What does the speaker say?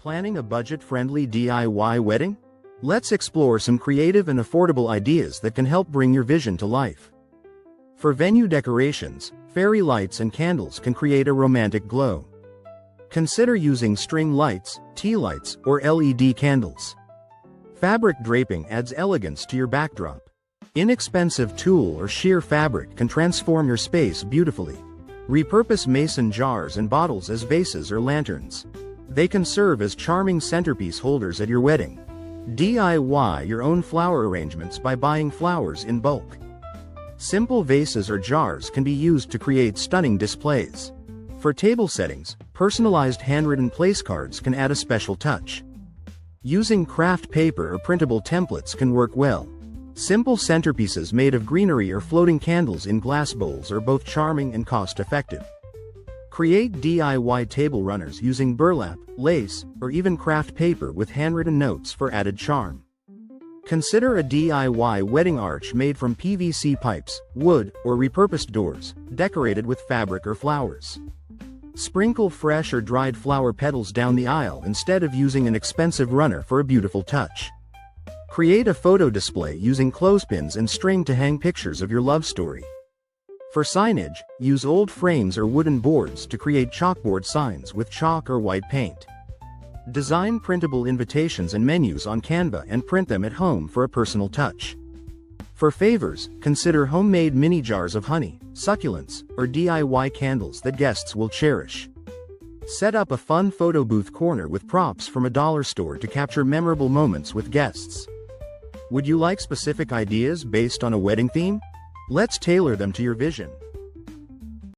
Planning a budget-friendly DIY wedding? Let's explore some creative and affordable ideas that can help bring your vision to life. For venue decorations, fairy lights and candles can create a romantic glow. Consider using string lights, tea lights, or LED candles. Fabric draping adds elegance to your backdrop. Inexpensive tulle or sheer fabric can transform your space beautifully. Repurpose mason jars and bottles as vases or lanterns. They can serve as charming centerpiece holders at your wedding. DIY your own flower arrangements by buying flowers in bulk. Simple vases or jars can be used to create stunning displays. For table settings, personalized handwritten place cards can add a special touch. Using craft paper or printable templates can work well. Simple centerpieces made of greenery or floating candles in glass bowls are both charming and cost-effective. Create DIY table runners using burlap, lace, or even craft paper with handwritten notes for added charm. Consider a DIY wedding arch made from PVC pipes, wood, or repurposed doors, decorated with fabric or flowers. Sprinkle fresh or dried flower petals down the aisle instead of using an expensive runner for a beautiful touch. Create a photo display using clothespins and string to hang pictures of your love story. For signage, use old frames or wooden boards to create chalkboard signs with chalk or white paint. Design printable invitations and menus on Canva and print them at home for a personal touch. For favors, consider homemade mini jars of honey, succulents, or DIY candles that guests will cherish. Set up a fun photo booth corner with props from a dollar store to capture memorable moments with guests. Would you like specific ideas based on a wedding theme? Let's tailor them to your vision.